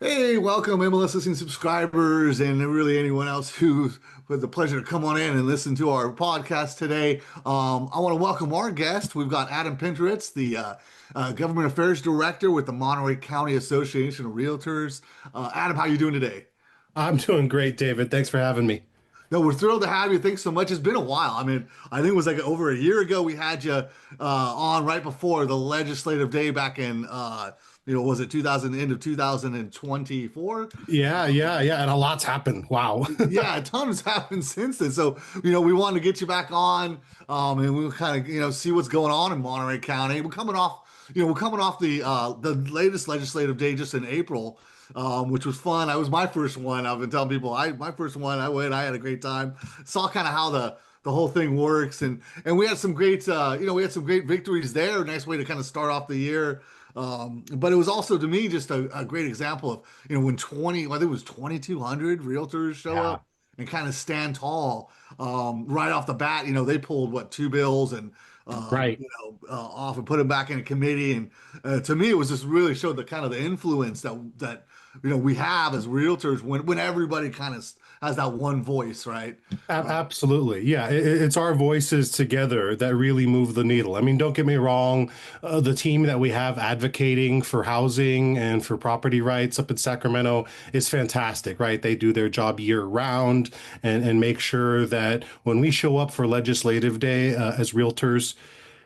Hey, welcome MLSListings subscribers and really anyone else who's with the pleasure to come on in and listen to our podcast today. I want to welcome our guest. We've got Adam Pinterits, the Government Affairs Director with the Monterey County Association of Realtors. Adam, how you doing today? I'm doing great, David. Thanks for having me. No, we're thrilled to have you. Thanks so much. It's been a while. I mean, I think it was like over a year ago we had you on right before the legislative day back in was it 2000, end of 2024? Yeah. And a lot's happened. Wow. Yeah, a ton has happened since then. So, we wanted to get you back on, and we'll kind of, see what's going on in Monterey County. We're coming off the latest legislative day just in April, which was fun. I was my first one. I've been telling people my first one. I went. I had a great time. Saw kind of how the whole thing works, and we had some great, we had some great victories there. Nice way to kind of start off the year. But it was also to me just a great example of, when I think it was 2,200 realtors show Yeah. up and kind of stand tall right off the bat. They pulled what, two bills and Right. off and put them back in a committee. And to me, it was just really showed the kind of the influence that we have as realtors when everybody kind of has that one voice, right? Absolutely. Yeah. It's our voices together that really move the needle. I mean, don't get me wrong. The team that we have advocating for housing and for property rights up in Sacramento is fantastic, right? They do their job year round and make sure that when we show up for legislative day as realtors,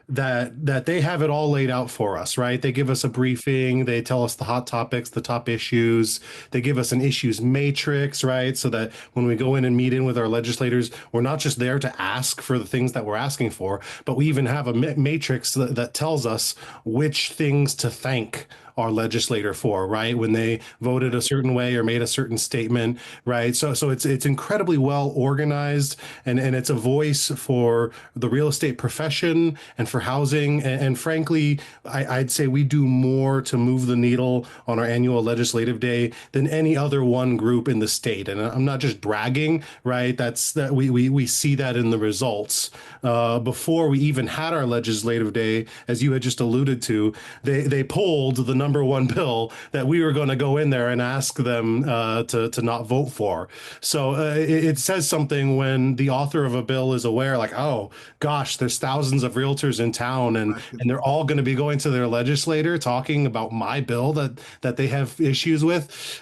that they have it all laid out for us, right? They give us a briefing, they tell us the hot topics, the top issues, they give us an issues matrix, right? So that when we go in and meet in with our legislators, we're not just there to ask for the things that we're asking for, but we even have a matrix that tells us which things to thank our legislator for, right? When they voted a certain way or made a certain statement, right? So it's incredibly well organized, and it's a voice for the real estate profession and for housing. And frankly, I'd say we do more to move the needle on our annual legislative day than any other one group in the state. And I'm not just bragging, right? That's that we see that in the results. Before we even had our legislative day, as you had just alluded to, they pulled the number one bill that we were going to go in there and ask them to not vote for. So it says something when the author of a bill is aware, like, oh gosh, there's thousands of realtors in town, and they're all going to be going to their legislator talking about my bill that they have issues with.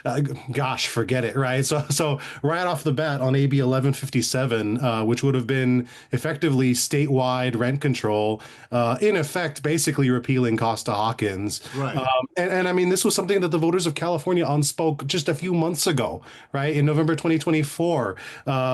Gosh, forget it, right? So right off the bat on AB 1157, which would have been effectively statewide rent control, in effect, basically repealing Costa-Hawkins. Right. And I mean, this was something that the voters of California unspoke just a few months ago, right? In November 2024,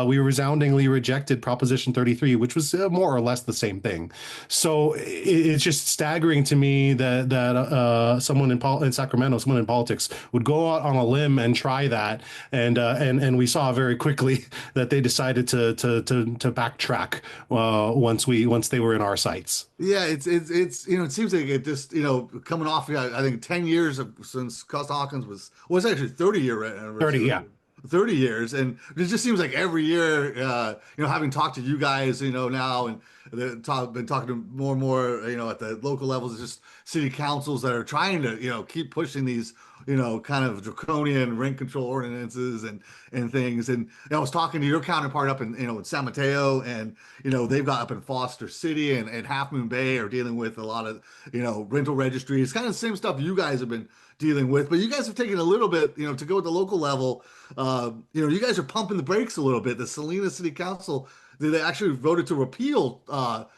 we resoundingly rejected Proposition 33, which was more or less the same thing. So it's just staggering to me that someone in Sacramento, someone in politics, would go out on a limb and try that, and we saw very quickly that they decided to backtrack once they were in our sights. Yeah, it's it seems like it just coming off. Yeah, I think 10 years since Costa Hawkins was actually 30-year 30, anniversary. yeah. 30 years, and it just seems like every year, having talked to you guys, now, and been talking to more and more, at the local levels, it's just city councils that are trying to, keep pushing these, kind of draconian rent control ordinances and things. And I was talking to your counterpart up in San Mateo, and they've got up in Foster City and Half Moon Bay are dealing with a lot of rental registries, kind of the same stuff you guys have been dealing with, but you guys have taken a little bit, to go at the local level. You guys are pumping the brakes a little bit. The Salinas City Council, they actually voted to repeal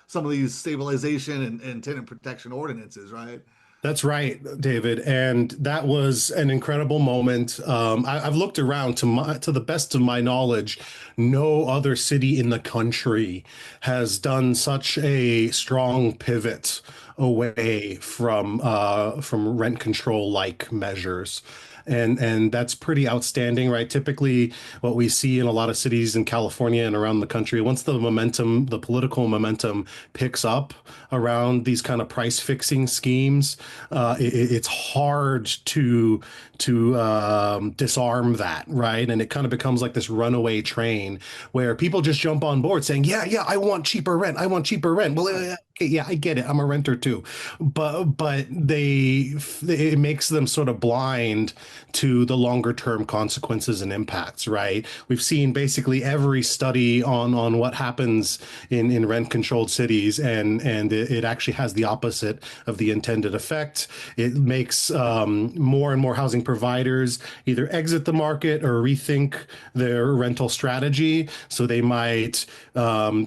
some of these stabilization and tenant protection ordinances, right? That's right, David, and that was an incredible moment. I've looked around to the best of my knowledge, no other city in the country has done such a strong pivot away from rent control like measures. And that's pretty outstanding, right? Typically, what we see in a lot of cities in California and around the country, once the political momentum picks up around these kind of price fixing schemes, it's hard to disarm that, right? And it kind of becomes like this runaway train where people just jump on board saying, yeah, I want cheaper rent. I want cheaper rent. Well, Okay, yeah, I get it. I'm a renter too, but it makes them sort of blind to the longer term consequences and impacts, right? We've seen basically every study on what happens in rent controlled cities, and it actually has the opposite of the intended effect. It makes more and more housing providers either exit the market or rethink their rental strategy. So they might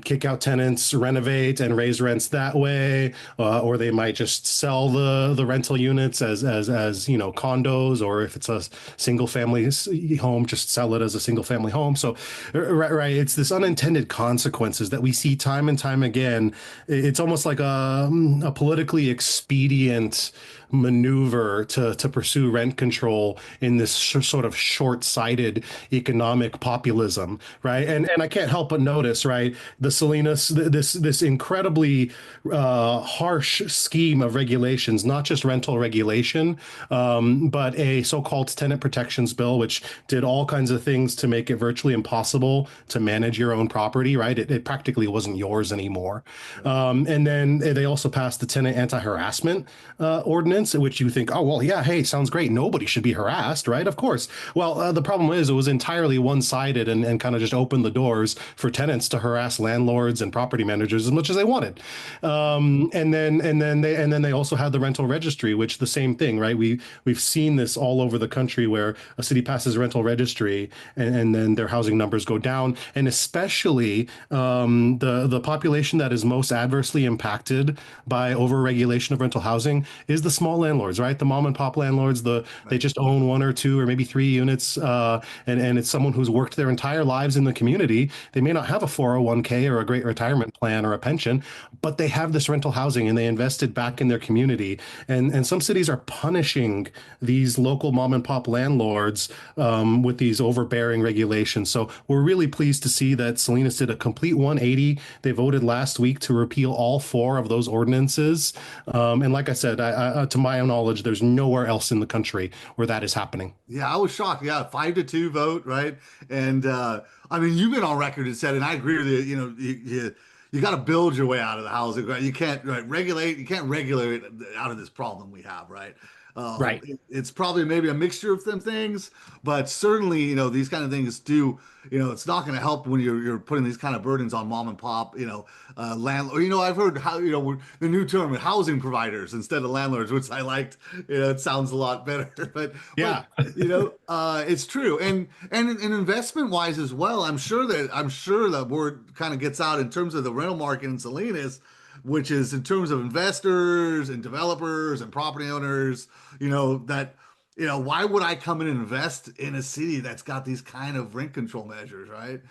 kick out tenants, renovate, and raise rents that way, or they might just sell the rental units as condos, or if it's a single family home, just sell it as a single family home. So right, it's this unintended consequences that we see time and time again. It's almost like a politically expedient maneuver to pursue rent control in this sort of short-sighted economic populism, right? And I can't help but notice, right, the Salinas, this incredibly harsh scheme of regulations, not just rental regulation, but a so-called tenant protections bill, which did all kinds of things to make it virtually impossible to manage your own property, right? It practically wasn't yours anymore. And then they also passed the tenant anti-harassment ordinance, which you think, oh, well, yeah, hey, sounds great. Nobody should be harassed, right? Of course. Well, the problem is it was entirely one-sided and kind of just opened the doors for tenants to harass landlords and property managers as much as they wanted. And then they also had the rental registry, which the same thing, right? We've seen this all over the country where a city passes a rental registry and then their housing numbers go down, and especially the population that is most adversely impacted by overregulation of rental housing is the small landlords, right? The mom and pop landlords, they Right. just own one or two or maybe three units, and it's someone who's worked their entire lives in the community. They may not have a 401k or a great retirement plan or a pension, but they have this rental housing and they invested back in their community. And some cities are punishing these local mom and pop landlords with these overbearing regulations. So we're really pleased to see that Salinas did a complete 180. They voted last week to repeal all four of those ordinances. And like I said, to my knowledge, there's nowhere else in the country where that is happening. Yeah, I was shocked. Yeah, 5-2 vote, right? And I mean, you've been on record and said, and I agree with you. You got to build your way out of the housing, right? You can't regulate. You can't regulate out of this problem we have, right? Right. It's probably maybe a mixture of them things, but certainly, these kind of things do. It's not going to help when you're putting these kind of burdens on mom and pop, landlord. I've heard how, the new term housing providers instead of landlords, which I liked. It sounds a lot better, but Yeah. it's true. And investment wise as well, I'm sure that word kind of gets out in terms of the rental market in Salinas, which is in terms of investors and developers and property owners, that why would I come in and invest in a city that's got these kind of rent control measures, right?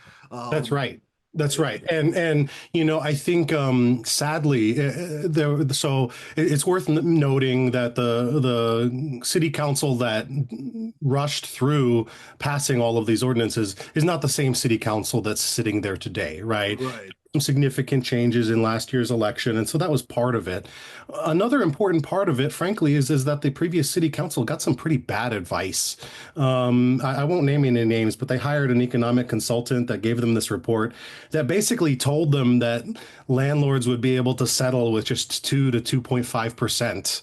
That's Um, right. That's right. And I think sadly it's worth noting that the city council that rushed through passing all of these ordinances is not the same city council that's sitting there today, right? right. Some significant changes in last year's election, and so that was part of it. Another important part of it, frankly, is that the previous city council got some pretty bad advice. I won't name any names, but they hired an economic consultant that gave them this report that basically told them that landlords would be able to settle with just 2 to 2.5%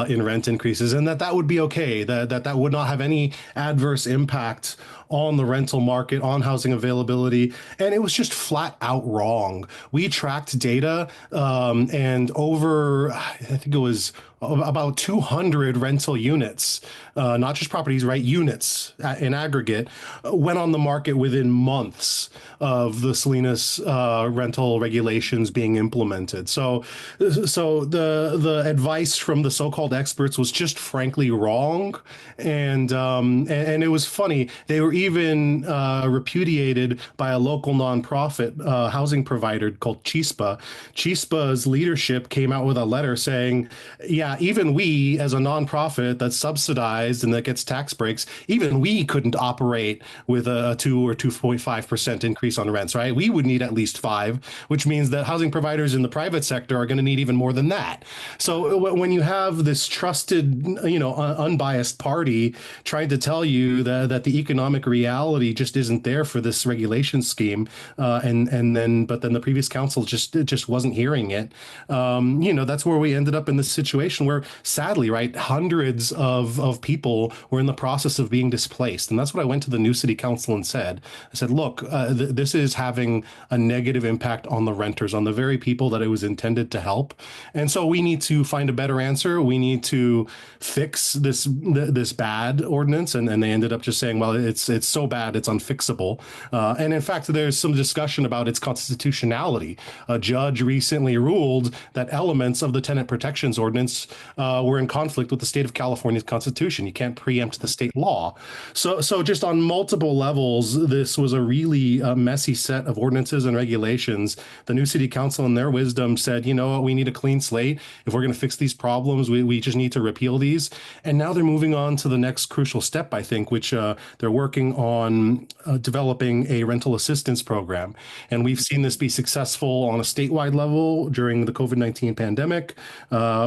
in rent increases, and that would be okay. That would not have any adverse impact on the rental market, on housing availability, and it was just flat out wrong. We tracked data, and I think it was about 200 rental units, not just properties, right? Units in aggregate went on the market within months of the Salinas rental regulations being implemented. So the advice from the so-called experts was just frankly wrong, and it was funny. They were even repudiated by a local nonprofit housing provider called Chispa. Chispa's leadership came out with a letter saying, "Yeah, yeah, even we as a nonprofit that's subsidized and that gets tax breaks, even we couldn't operate with a 2 or 2.5% increase on rents, right? We would need at least 5, which means that housing providers in the private sector are going to need even more than that. So when you have this trusted, unbiased party trying to tell you that the economic reality just isn't there for this regulation scheme, but then the previous council just wasn't hearing it. That's where we ended up in this situation where, sadly, right, hundreds of people were in the process of being displaced, and that's what I went to the new city council and said. I said, look, this is having a negative impact on the renters, on the very people that it was intended to help, and so we need to find a better answer. We need to fix this bad ordinance, and they ended up just saying, well, it's so bad it's unfixable. And in fact, there's some discussion about its constitutionality. A judge recently ruled that elements of the tenant protections ordinance were in conflict with the state of California's constitution. You can't preempt the state law. So just on multiple levels, this was a really messy set of ordinances and regulations. The new city council, in their wisdom, said, you know what, we need a clean slate. If we're going to fix these problems, we just need to repeal these. And now they're moving on to the next crucial step, I think, which they're working on developing a rental assistance program. And we've seen this be successful on a statewide level during the COVID-19 pandemic.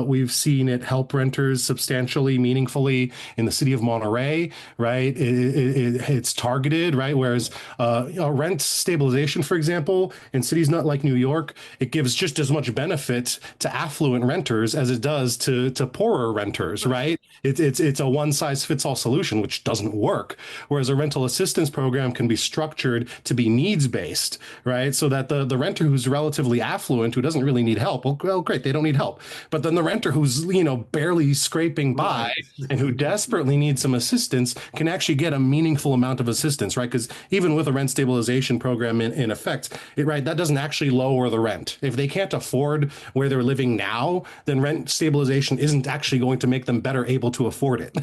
We've seen it help renters substantially, meaningfully in the city of Monterey, right? It's targeted, right? Whereas rent stabilization, for example, in cities not like New York, it gives just as much benefit to affluent renters as it does to poorer renters, right? It's a one size fits all solution, which doesn't work. Whereas a rental assistance program can be structured to be needs based, right? So that the renter who's relatively affluent, who doesn't really need help, well, great, they don't need help. But then the renter who's, barely scraping by and who desperately needs some assistance can actually get a meaningful amount of assistance, right? Because even with a rent stabilization program in effect, that doesn't actually lower the rent. If they can't afford where they're living now, then rent stabilization isn't actually going to make them better able to afford it.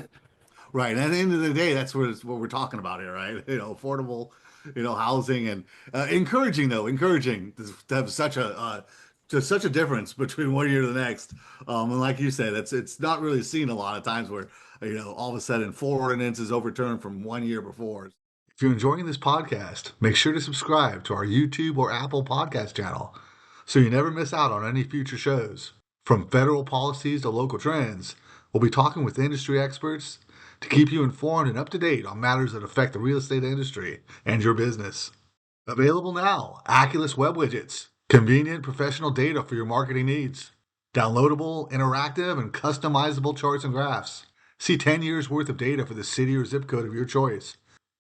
Right. And at the end of the day, that's what we're talking about here, right? Affordable, housing and encouraging to have such a just such a difference between one year to the next. And like you said, it's not really seen a lot of times where, all of a sudden 4 ordinances is overturned from one year before. If you're enjoying this podcast, make sure to subscribe to our YouTube or Apple podcast channel so you never miss out on any future shows. From federal policies to local trends, we'll be talking with industry experts to keep you informed and up to date on matters that affect the real estate industry and your business. Available now, Oculus Web Widgets, convenient professional data for your marketing needs. Downloadable, interactive, and customizable charts and graphs. See 10 years worth of data for the city or zip code of your choice.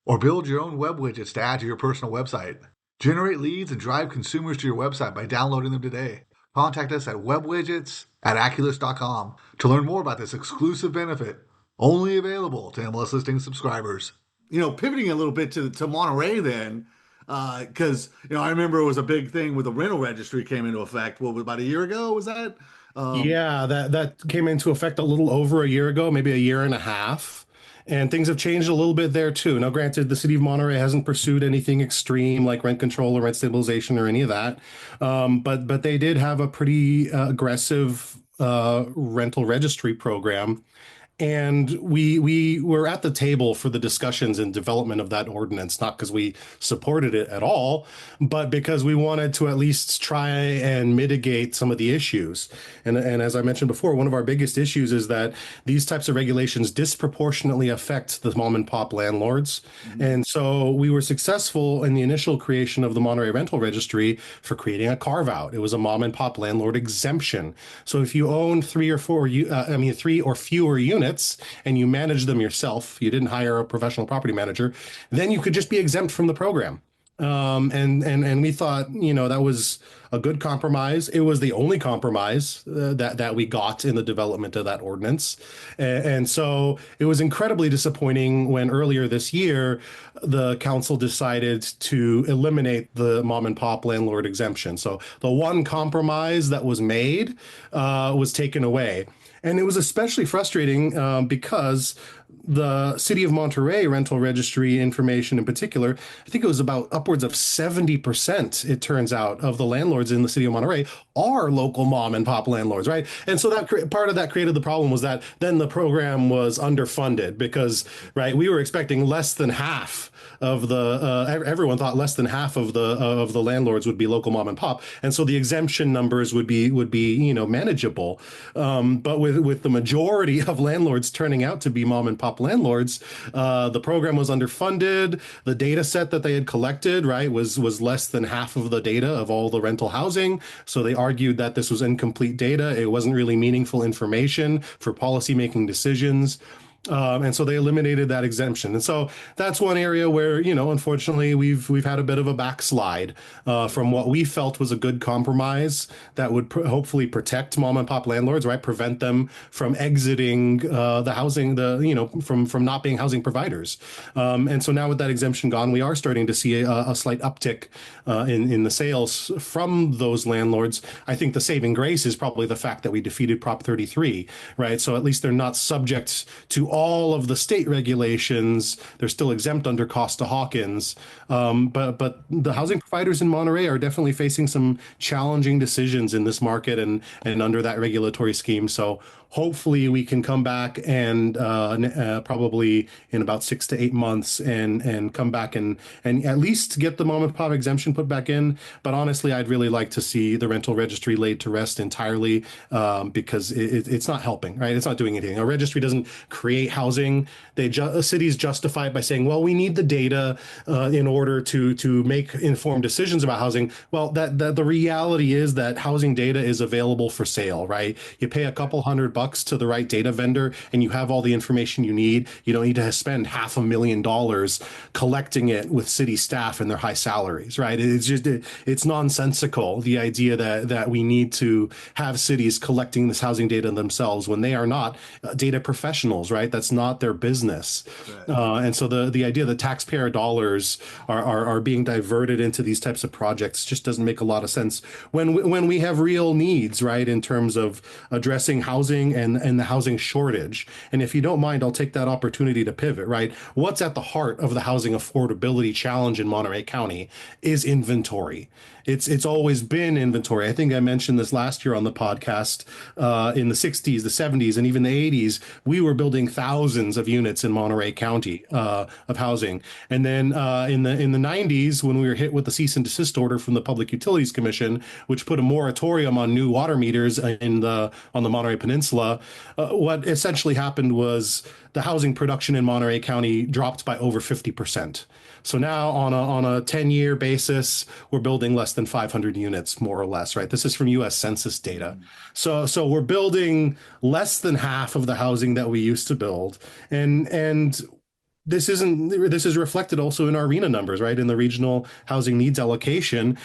Or build your own web widgets to add to your personal website. Generate leads and drive consumers to your website by downloading them today. Contact us at webwidgets@oculus.com to learn more about this exclusive benefit, only available to MLS Listings subscribers. Pivoting a little bit to Monterey then, because I remember it was a big thing with the rental registry came into effect. What, about a year ago? Was that? Yeah, that came into effect a little over a year ago, maybe a year and a half. And things have changed a little bit there too. Now, granted, the city of Monterey hasn't pursued anything extreme like rent control or rent stabilization or any of that, but they did have a pretty aggressive rental registry program. And we were at the table for the discussions and development of that ordinance, not because we supported it at all, but because we wanted to at least try and mitigate some of the issues. And as I mentioned before, one of our biggest issues is that these types of regulations disproportionately affect the mom and pop landlords. Mm-hmm. And so we were successful in the initial creation of the Monterey Rental Registry for creating a carve out. It was a mom and pop landlord exemption. So if you own three or fewer units, and you manage them yourself, you didn't hire a professional property manager, then you could just be exempt from the program. And we thought, that was a good compromise. It was the only compromise that we got in the development of that ordinance. And so it was incredibly disappointing when earlier this year, the council decided to eliminate the mom and pop landlord exemption. So the one compromise that was made was taken away. And it was especially frustrating because the city of Monterey rental registry information in particular, I think it was about upwards of 70%, it turns out, of the landlords in the city of Monterey are local mom and pop landlords, right? And so that part of that created the problem was that then the program was underfunded because, right, we were expecting less than half of the everyone thought less than half of the landlords would be local mom and pop, and so the exemption numbers would be manageable. But with the majority of landlords turning out to be mom and pop landlords, the program was underfunded. The data set that they had collected, right, was less than half of the data of all the rental housing. So they argued that this was incomplete data. It wasn't really meaningful information for policy making decisions. And so they eliminated that exemption. And so that's one area where, unfortunately, we've had a bit of a backslide from what we felt was a good compromise that would hopefully protect mom and pop landlords, right? Prevent them from exiting the housing, from not being housing providers. And so now with that exemption gone, we are starting to see a slight uptick in the sales from those landlords. I think the saving grace is probably the fact that we defeated Prop 33, right? So at least they're not subject to all of the state regulations. They're still exempt under Costa-Hawkins. But the housing providers in Monterey are definitely facing some challenging decisions in this market and under that regulatory scheme. So hopefully we can come back and probably in about 6 to 8 months and come back and at least get the mom and pop exemption put back in. But honestly, I'd really like to see the rental registry laid to rest entirely because it's not helping, right? It's not doing anything. A registry doesn't create housing. Cities justify it by saying, well, we need the data in order to make informed decisions about housing. Well, that the reality is that housing data is available for sale, right? You pay a couple $100 to the right data vendor and you have all the information you need. You don't need to spend $500,000 collecting it with city staff and their high salaries, right? It's nonsensical, the idea that we need to have cities collecting this housing data themselves when they are not data professionals, right? That's not their business. Right. And so the idea that taxpayer dollars are being diverted into these types of projects just doesn't make a lot of sense when we have real needs, right, in terms of addressing housing and the housing shortage. And if you don't mind, I'll take that opportunity to pivot, right? What's at the heart of the housing affordability challenge in Monterey County is inventory. It's always been inventory. I think I mentioned this last year on the podcast. In the 60s, the 70s, and even the 80s, we were building thousands of units in Monterey County of housing. And then in the 90s, when we were hit with the cease and desist order from the Public Utilities Commission, which put a moratorium on new water meters on the Monterey Peninsula, what essentially happened was the housing production in Monterey County dropped by over 50%. So now on a 10-year basis, we're building less than 500 units, more or less, right? This is from U.S. Census data. So we're building less than half of the housing that we used to build. And this is reflected also in our RENA numbers, right? In the regional housing needs allocation,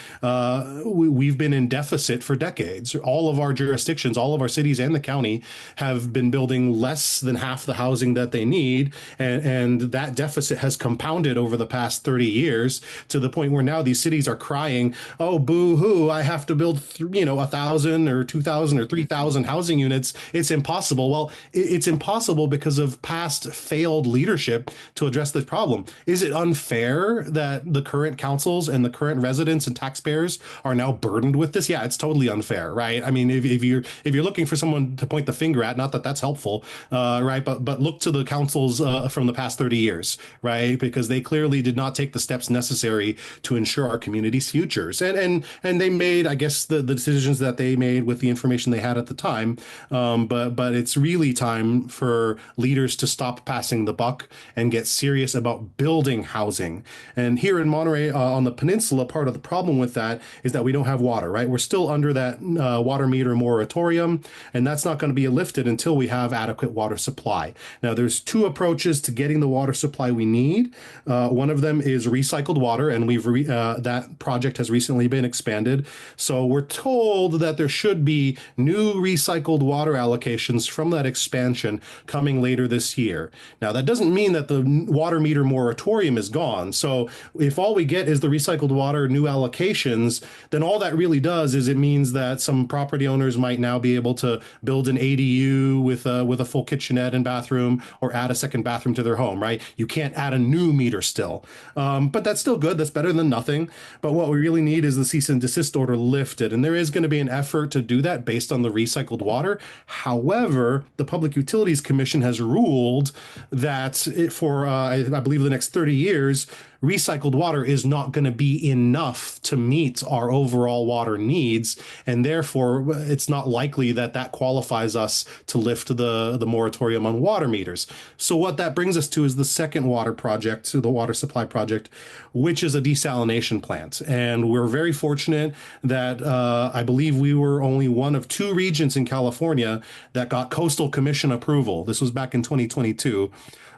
we've been in deficit for decades. All of our jurisdictions, all of our cities and the county have been building less than half the housing that they need. And that deficit has compounded over the past 30 years to the point where now these cities are crying, oh, boo-hoo, I have to build, 1,000 or 2,000 or 3,000 housing units. It's impossible. Well, it's impossible because of past failed leadership to address this problem. Is it unfair that the current councils and the current residents and taxpayers are now burdened with this? Yeah, it's totally unfair, right? I mean, if you're looking for someone to point the finger at, not that that's helpful, right? But look to the councils from the past 30 years, right? Because they clearly did not take the steps necessary to ensure our community's futures, and they made, I guess, the decisions that they made with the information they had at the time. But it's really time for leaders to stop passing the buck and get serious about building housing. And here in Monterey, on the peninsula, part of the problem with that is that we don't have water, right? We're still under that water meter moratorium, and that's not going to be lifted until we have adequate water supply. Now, there's two approaches to getting the water supply we need. One of them is recycled water, and that project has recently been expanded. So we're told that there should be new recycled water allocations from that expansion coming later this year. Now, that doesn't mean that the water meter moratorium is gone. So if all we get is the recycled water new allocations, then all that really does is it means that some property owners might now be able to build an ADU with a full kitchenette and bathroom, or add a second bathroom to their home, right? You can't add a new meter still, but that's still good. That's better than nothing. But what we really need is the cease and desist order lifted, and there is going to be an effort to do that based on the recycled water. However, the Public Utilities Commission has ruled that I believe the next 30 years, recycled water is not going to be enough to meet our overall water needs, and therefore it's not likely that that qualifies us to lift the moratorium on water meters. So what that brings us to is the second water project, the water supply project, which is a desalination plant. And we're very fortunate that I believe we were only one of two regions in California that got Coastal Commission approval. This was back in 2022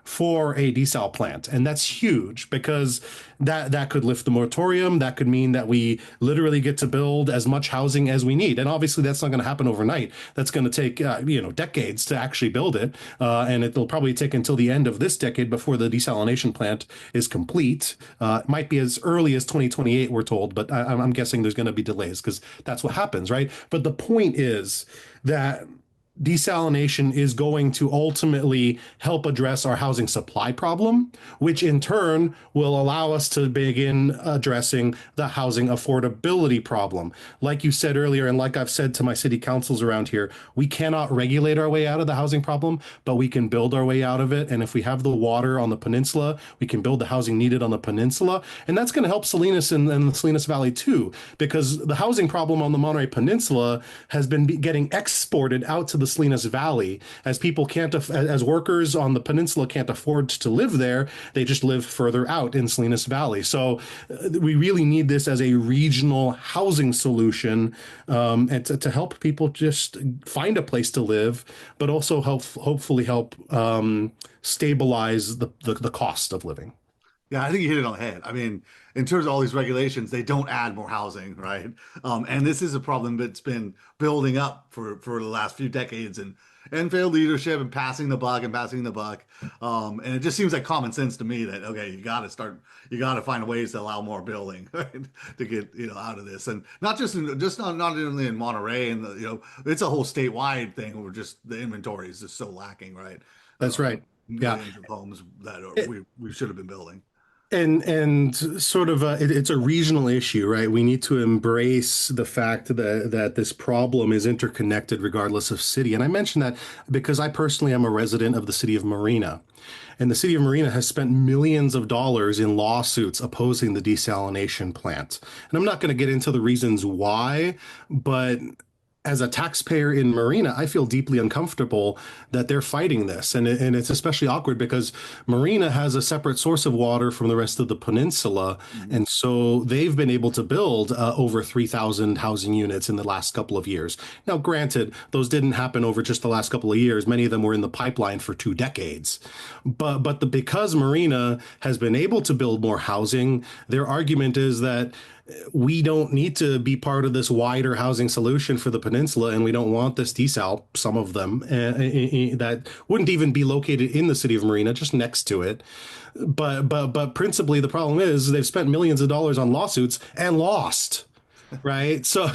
for a desal plant. And that's huge, because that could lift the moratorium. That could mean that we literally get to build as much housing as we need. And obviously that's not going to happen overnight. That's going to take decades to actually build it. And it'll probably take until the end of this decade before the desalination plant is complete. It might be as early as 2028, we're told, but I'm guessing there's going to be delays, because that's what happens, right? But the point is that desalination is going to ultimately help address our housing supply problem, which in turn will allow us to begin addressing the housing affordability problem. Like you said earlier, and like I've said to my city councils around here, we cannot regulate our way out of the housing problem, but we can build our way out of it. And if we have the water on the peninsula, we can build the housing needed on the peninsula. And that's going to help Salinas and the Salinas Valley too, because the housing problem on the Monterey Peninsula has been getting exported out to the Salinas Valley, as people can't, as workers on the peninsula can't afford to live there. They just live further out in Salinas Valley. So we really need this as a regional housing solution, and to help people just find a place to live, but also hopefully help stabilize the cost of living. Yeah, I think you hit it on the head. I mean, in terms of all these regulations, they don't add more housing, right? And this is a problem that's been building up for the last few decades, and failed leadership and passing the buck and passing the buck. And it just seems like common sense to me that, okay, you got to find ways to allow more building, right? To get, out of this. And not only in Monterey, and it's a whole statewide thing where just the inventory is just so lacking, right? That's right. Yeah. Millions of homes that we should have been building. And sort of it's a regional issue, right? We need to embrace the fact that this problem is interconnected regardless of city. And I mention that because I personally am a resident of the city of Marina. And the city of Marina has spent millions of dollars in lawsuits opposing the desalination plant. And I'm not going to get into the reasons why, but as a taxpayer in Marina, I feel deeply uncomfortable that they're fighting this. And it's especially awkward because Marina has a separate source of water from the rest of the peninsula. Mm-hmm. And so they've been able to build over 3,000 housing units in the last couple of years. Now, granted, those didn't happen over just the last couple of years. Many of them were in the pipeline for 2 decades. But because Marina has been able to build more housing, their argument is that we don't need to be part of this wider housing solution for the peninsula, and we don't want this desal, some of them, that wouldn't even be located in the city of Marina, just next to it. But principally, the problem is they've spent millions of dollars on lawsuits and lost. Right. So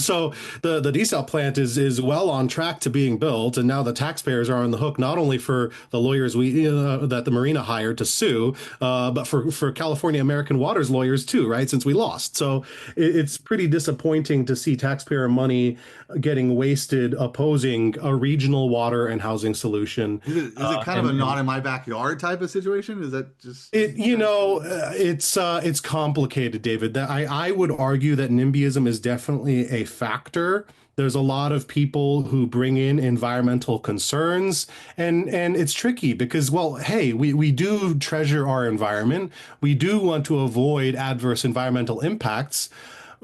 the desal plant is well on track to being built. And now the taxpayers are on the hook, not only for the lawyers that the Marina hired to sue, but for California American Water's lawyers, too. Right. Since we lost. So it's pretty disappointing to see taxpayer money getting wasted opposing a regional water and housing solution. Is it kind of a not in my backyard type of situation? Is that just it's complicated, David. That I would argue that NIMBYism is definitely a factor. There's a lot of people who bring in environmental concerns, and it's tricky because, well, hey, we do treasure our environment. We do want to avoid adverse environmental impacts.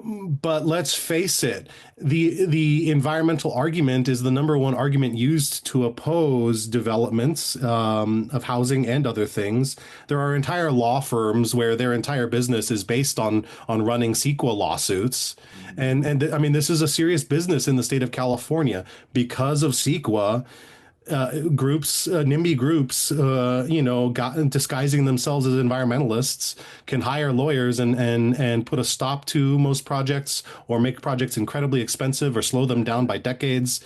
But let's face it, the environmental argument is the number one argument used to oppose developments of housing and other things. There are entire law firms where their entire business is based on running CEQA lawsuits. And I mean, this is a serious business in the state of California. Because of CEQA, groups, NIMBY groups, disguising themselves as environmentalists, can hire lawyers and put a stop to most projects or make projects incredibly expensive or slow them down by decades.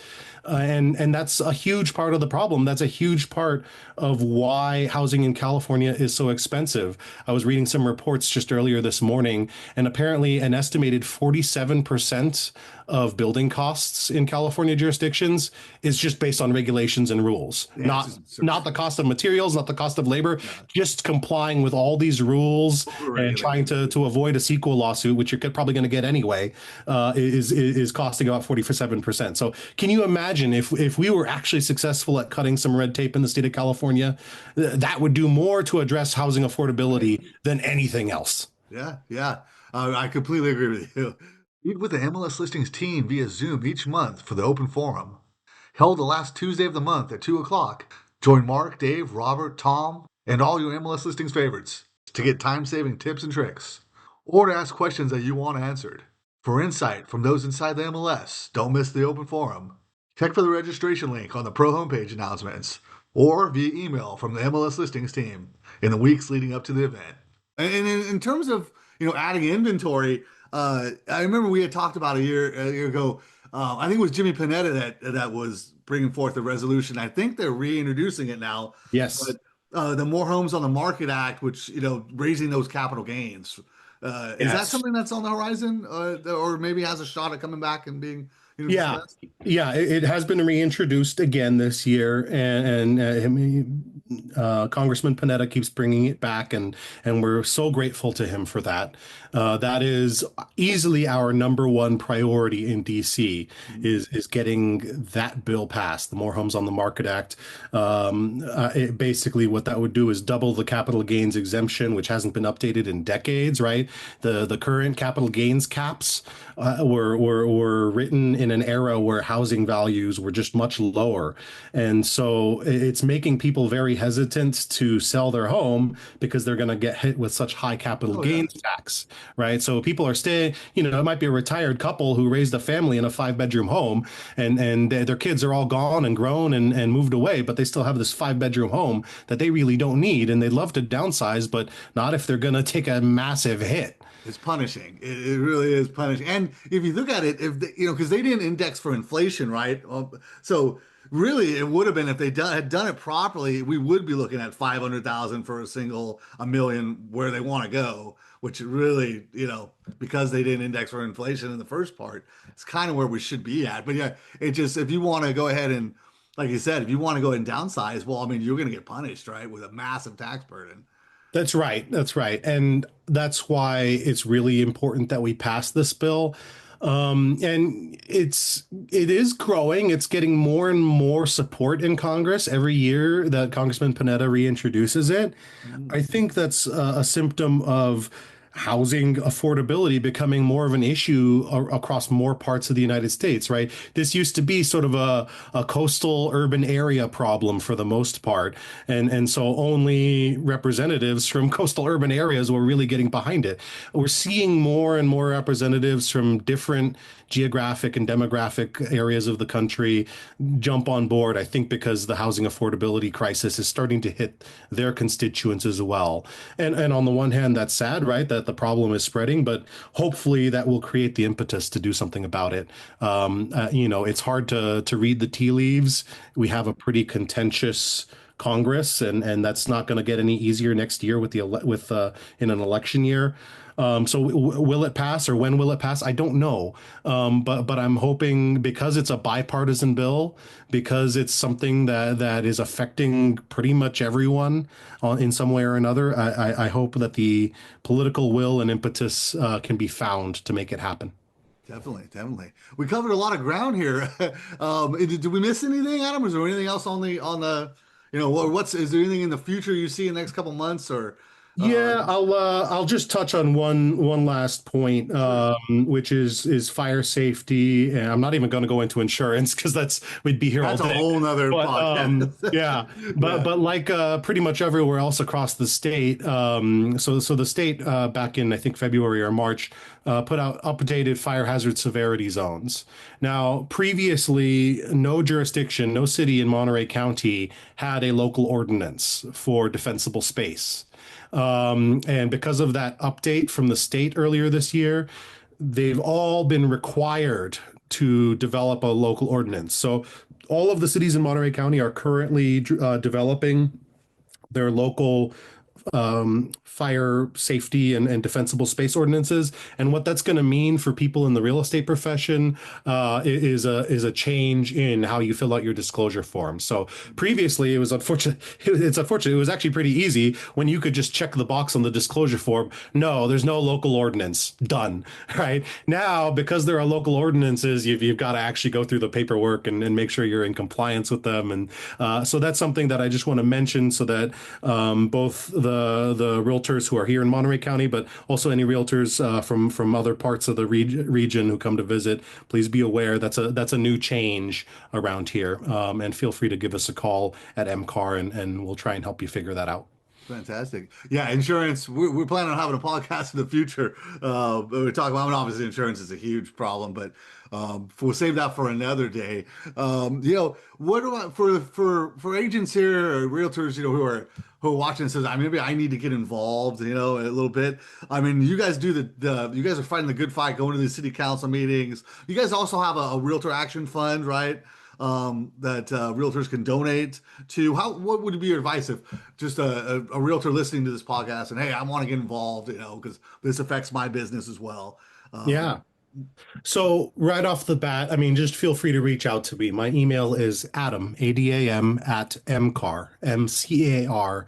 And that's a huge part of the problem. That's a huge part of why housing in California is so expensive. I was reading some reports just earlier this morning, and apparently an estimated 47% of building costs in California jurisdictions is just based on regulations and rules, Yeah, it's not just absurd. not the cost of materials, not the cost of labor, Yeah, just complying with all these rules and trying overregulated. to avoid a sequel lawsuit, which you're probably going to get anyway, is costing about 47%. So can you imagine if we were actually successful at cutting some red tape in the state of California, that would do more to address housing Right. affordability than anything else. Yeah, yeah. I completely agree with you. Meet with the MLS listings team via Zoom each month for the open forum. Held the last Tuesday of the month at 2 o'clock. Join Mark, Dave, Robert, Tom, and all your MLS listings favorites to get time saving tips and tricks, or to ask questions that you want answered. For insight from those inside the MLS, don't miss the open forum. Check for the registration link on the Pro homepage announcements or via email from the MLS listings team in the weeks leading up to the event. And in terms of adding inventory, I remember we had talked about a year ago. I think it was Jimmy Panetta that was bringing forth the resolution. I think they're reintroducing it now, Yes. but the More Homes on the Market Act, which raising those capital gains, is that Yes. something that's on the horizon, or maybe has a shot at coming back and being Yeah, discussed? yeah, it has been reintroduced again this year, and I mean, Congressman Panetta keeps bringing it back, and we're so grateful to him for that. That is easily our number one priority in DC is getting that bill passed, the More Homes on the Market Act. Basically, what that would do is double the capital gains exemption, which hasn't been updated in decades, right? The current capital gains caps were written in an era where housing values were just much lower. And so it's making people very hesitant to sell their home because they're going to get hit with such high capital Oh yeah. gains tax, right? So people are staying, it might be a retired couple who raised a family in a 5 bedroom home and their kids are all gone and grown and moved away, but they still have this 5 bedroom home that they really don't need. And they'd love to downsize, but not if they're going to take a massive hit. It's punishing. It really is punishing. And if you look at it, if because they didn't index for inflation, right? So really, it would have been if they had done it properly, we would be looking at 500,000 for a million where they want to go. Which really, because they didn't index for inflation in the first part, it's kind of where we should be at. But yeah, it just if you want to go ahead and, like you said, if you want to go ahead and downsize, well, I mean, you're going to get punished, right, with a massive tax burden. That's right. That's right. And that's why it's really important that we pass this bill. And it is growing. It's getting more and more support in Congress every year that Congressman Panetta reintroduces it. Mhm. I think that's a symptom of housing affordability becoming more of an issue across more parts of the United States, right? This used to be sort of a coastal urban area problem for the most part. And so only representatives from coastal urban areas were really getting behind it. We're seeing more and more representatives from different geographic and demographic areas of the country jump on board, I think because the housing affordability crisis is starting to hit their constituents as well. And on the one hand, that's sad, right? That the problem is spreading, but hopefully that will create the impetus to do something about it. It's hard to read the tea leaves. We have a pretty contentious Congress, and that's not going to get any easier next year with in an election year. So will it pass or when will it pass? I don't know. But I'm hoping because it's a bipartisan bill, because it's something that is affecting pretty much everyone in some way or another. I hope that the political will and impetus can be found to make it happen. Definitely, definitely. We covered a lot of ground here. Did we miss anything, Adam? Is there anything else on the, is there anything in the future you see in the next couple months or, Yeah, I'll just touch on one last point, Sure. which is fire safety, and I'm not even going to go into insurance because that's we'd be here all That's a day. whole nother But podcast. yeah, Yeah. but like pretty much everywhere else across the state, so the state back in I think February or March put out updated fire hazard severity zones. Now, previously, no jurisdiction, no city in Monterey County had a local ordinance for defensible space. And because of that update from the state earlier this year, they've all been required to develop a local ordinance. So all of the cities in Monterey County are currently developing their local fire safety and defensible space ordinances. And what that's going to mean for people in the real estate profession is a change in how you fill out your disclosure form. So previously, it was unfortunate. It's unfortunate. It was actually pretty easy when you could just check the box on the disclosure form. No, there's no local ordinance. Done. Right now, because there are local ordinances, you've got to actually go through the paperwork and make sure you're in compliance with them. And so that's something that I just want to mention so that both the realtors who are here in Monterey County, but also any realtors from other parts of the region who come to visit, please be aware that's a new change around here. And feel free to give us a call at MCAR and we'll try and help you figure that out. Fantastic. Yeah, insurance. We're planning on having a podcast in the future. We're talking about, I mean, obviously, insurance is a huge problem, but we'll save that for another day. What about for agents here or realtors, who are watching and says, I mean, maybe I need to get involved, a little bit. I mean, you guys do you guys are fighting the good fight, going to the city council meetings. You guys also have a realtor action fund, right? That realtors can donate to. What would be your advice if just a realtor listening to this podcast and hey, I want to get involved, because this affects my business as well. Um, Yeah. So right off the bat, I mean, just feel free to reach out to me. My email is Adam, ADAM at MCAR, MCAR.com.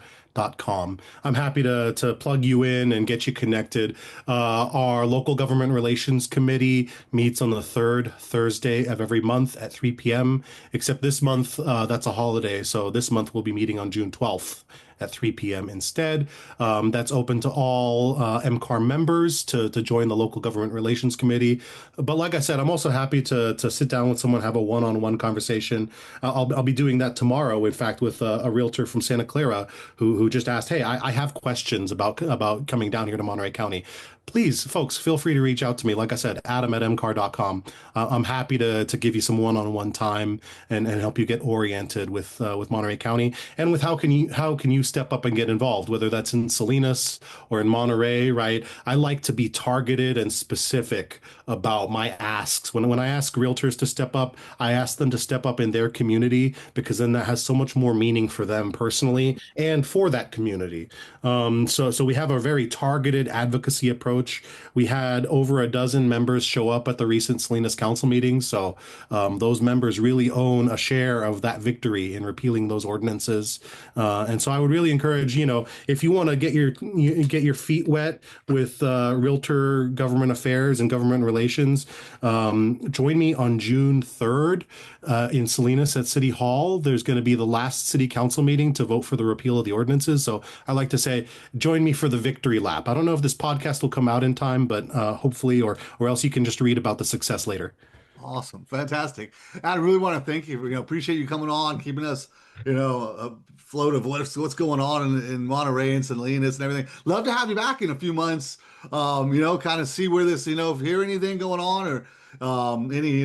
I'm happy to plug you in and get you connected. Our local government relations committee meets on the third Thursday of every month at 3 p.m. Except this month, that's a holiday. So this month we'll be meeting on June 12th at 3 p.m. instead. That's open to all MCAR members to join the local government relations committee. But like I said, I'm also happy to sit down with someone, have a one-on-one conversation. I'll be doing that tomorrow, in fact, with a realtor from Santa Clara who just asked, hey, I have questions about coming down here to Monterey County. Please, folks, feel free to reach out to me. Like I said, Adam at mcar.com. I'm happy to give you some one-on-one time and help you get oriented with Monterey County and with how can you step up and get involved, whether that's in Salinas or in Monterey, right? I like to be targeted and specific about my asks. When I ask realtors to step up, I ask them to step up in their community because then that has so much more meaning for them personally and for that community. So we have a very targeted advocacy approach. We had over a dozen members show up at the recent Salinas Council meeting. So those members really own a share of that victory in repealing those ordinances. And so I would really encourage, if you want to get your feet wet with realtor government affairs and government relations, join me on June 3rd in Salinas at City Hall. There's going to be the last city council meeting to vote for the repeal of the ordinances. So I like to say, join me for the victory lap. I don't know if this podcast will come out in time, but hopefully, or else you can just read about the success later. Awesome. Fantastic. I really want to thank you. Appreciate you coming on, keeping us, afloat of what's going on in Monterey and Salinas and everything. Love to have you back in a few months. Kind of see where this, if you hear anything going on or any,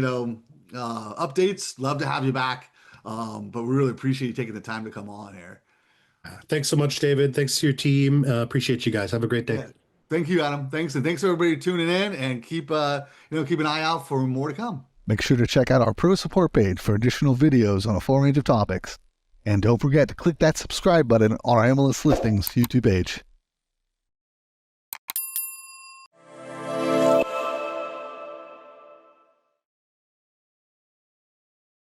updates. Love to have you back. But we really appreciate you taking the time to come on here. Thanks so much, David. Thanks to your team. Appreciate you guys. Have a great day. Yeah. Thank you, Adam. Thanks. And thanks everybody tuning in and keep an eye out for more to come. Make sure to check out our Pro Support page for additional videos on a full range of topics. And don't forget to click that subscribe button on our MLS Listings YouTube page.